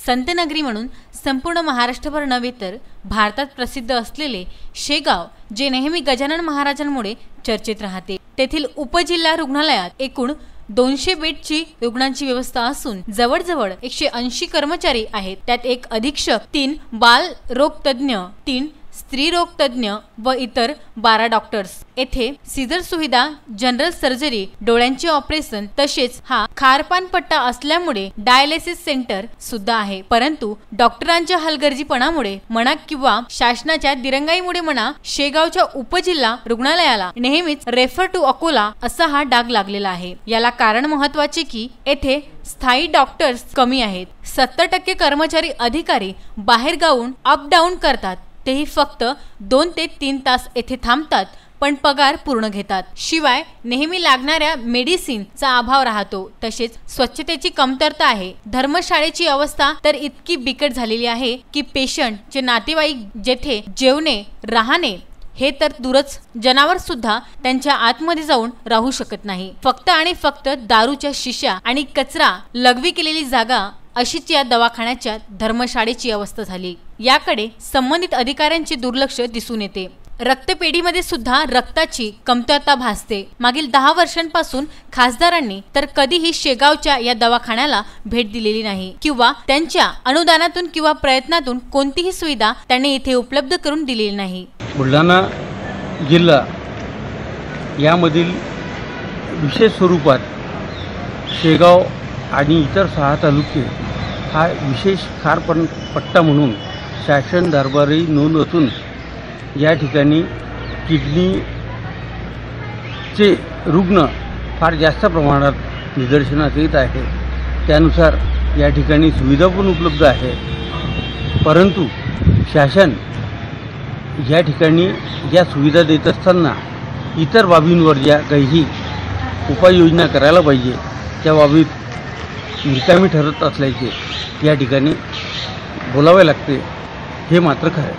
संतनगरी म्हणून संपूर्ण महाराष्ट्रभर नव्हे तर भारतात प्रसिद्ध असलेले शेगाव, जे नेहमी गजानन महाराजांमुळे चर्चेत राहते, तेथील उपजिल्हा रुग्णालयात एकूण 200 बेडची रुग्णांची व्यवस्था असून जवळजवळ 180 कर्मचारी आहेत। त्यात एक अधीक्षक, 3 बाल रोग तज्ञ, 3 स्त्री रोग तज्ञ व इतर 12 डॉक्टर्स। येथे सीझर सुविधा, जनरल सर्जरी, डोळ्यांचे ऑपरेशन तसेच हा खारपान पट्टा असल्यामुळे डायलिसिस सेंटर सुद्धा आहे। परंतु डॉक्टरांच्या हलगर्जीपणामुळे म्हणा किंवा शासनाच्या दिरंगाईमुळे म्हणा, शेगावच्या उपजिल्हा रुग्णालयाला नेहमीच रेफर टू अकोला असा हा डाग लागलेला आहे। याला कारण महत्त्वाचे की येथे स्थायी डॉक्टर्स कमी आहेत। 70% कर्मचारी अधिकारी बाहेर गावून अप डाऊन करतात, तेही फक्त 2 ते 3 तास येथे थांबतात पण पगार पूर्ण घेतात। शिवाय नेहमी लागणाऱ्या मेडिसिनचा अभाव राहतो, तसेच स्वच्छतेची कमतरता आहे। धर्मशाळेची अवस्था तर इतकी बिकट झालेली आहे की पेशंटचे नातेवाईक जेथे जेवणे, राहणे हे तर दूरच, जनावर सुद्धा त्यांच्या आतमध्ये जाऊन राहू शकत नाही। फक्त आणि फक्त दारूच्या शिशा आणि कचरा लघवी केलेली जागा अशीच या दवाखान्याच्या धर्मशाळेची अवस्था झाली। याकडे संबंधित अधिकाऱ्यांचे दुर्लक्ष दिसून येते। रक्तपेढीमध्ये सुद्धा रक्ताची कमतरता भासते। मागील 10 वर्षांपासून खासदारांनी तर कधीही शेगावच्या या दवाखान्याला भेट दिलेली नाही किंवा त्यांच्या अनुदानातून किंवा प्रयत्नातून कोणतीही सुविधा त्यांनी इथे उपलब्ध करून दिलेली नाही। बुलढाणा जिल्हा यामधील विशेष स्वरूपात शेगाव आणि इतर 6 तालुके हा विशेष खारपान पट्टा म्हणून शासन दरबारी नोंद असून या ठिकाणी किडनीचे रुग्ण फार जास्त प्रमाणात निदर्शनास येत आहे। त्यानुसार या ठिकाणी सुविधा पण उपलब्ध आहे, परंतु शासन या ठिकाणी या सुविधा देत असताना इतर बाबींवर ज्या काही उपाययोजना करायला पाहिजे त्या बाबीत निकामी ठरत असल्याचे या ठिकाणी बोलावे लागते, हे मात्र खरं।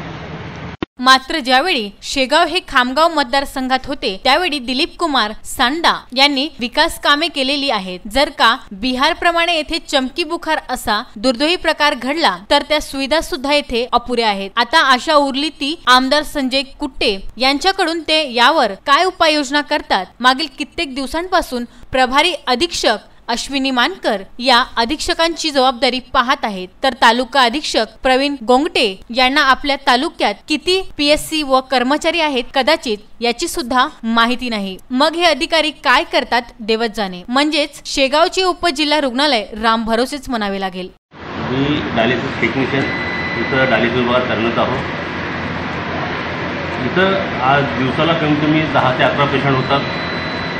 मात्र ज्यावेळी शेगाव हे खामगाव मतदारसंघात होते त्यावेळी दिलीप कुमार सांडा यांनी विकास कामे केलेली आहेत। जर का बिहार प्रमाणे येथे चमकी बुखार असा दुर्दैवी प्रकार घडला तर त्या सुविधा सुद्धा येथे अपुऱ्या आहेत। आता आशा उरली ती आमदार संजय कुट्टे यांच्याकडून ते यावर काय उपाययोजना करतात। मागील कित्येक दिवसांपासून प्रभारी अधीक्षक अश्विनी मानकर या अधीक्षकांची जबाबदारी पाहत आहेत, तर तालुका अधीक्षक प्रवीण गोंगटे यांना आपल्या तालुक्यात किती पीएससी व कर्मचारी आहेत कदाचित याची सुद्धा माहिती नाही। मग हे अधिकारी काय करतात देवच जाणे। म्हणजेच शेगावचे उपजिल्हा रुग्णालय राम भरोसेच म्हणावे लागेल। मी डायलिसिस टेक्निशियन इथं डायलिसिस विभागात करण्यात आहोत। इथं आज दिवसाला कमीत कमी 10 ते 11 पेशंट होतात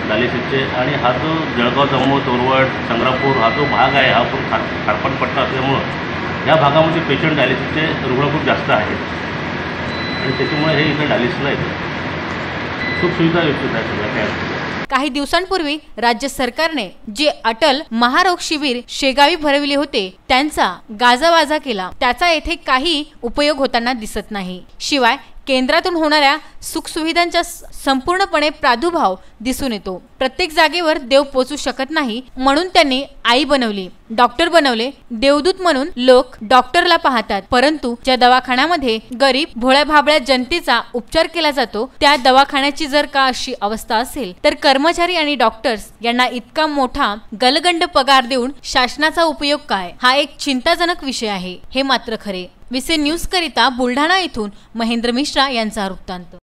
डायलिसिसचे। आणि हा जो जळगाव, जम्मू, तोरवड, संग्रामपूर हा जो भाग आहे हा खूप खारपान पट्टा असल्यामुळं या भागामध्ये पेशंट डायलिसिसचे रुग्ण खूप जास्त आहेत आणि त्याच्यामुळे हे इथं डायलिसिसला येतं। खूप सुविधा व्यवस्थित आहे सगळ्या। काही दिवसांपूर्वी राज्य सरकारने जे अटल महारोग शिबिर शेगावी भरविले होते त्यांचा गाजावाजा केला, त्याचा येथे काही उपयोग होताना दिसत नाही। शिवाय केंद्रातून होणाऱ्या सुखसुविधांचा संपूर्णपणे प्रादुर्भाव दिसून येतो। प्रत्येक जागेवर देव पोचू शकत नाही म्हणून त्यांनी आई बनवली, डॉक्टर बनवले। देवदूत म्हणून लोक डॉक्टरला पाहतात, परंतु ज्या दवाखान्यामध्ये गरीब भोळ्या भाबड्या जनतेचा उपचार केला जातो त्या दवाखान्याची जर का अशी अवस्था असेल तर कर्मचारी आणि डॉक्टर्स यांना इतका मोठा गलगंड पगार देऊन शासनाचा उपयोग काय, हा एक चिंताजनक विषय आहे, हे मात्र खरे। विसे न्यूज करिता बुलढाणा येथून महेंद्र मिश्रा यांचा वृत्तांत।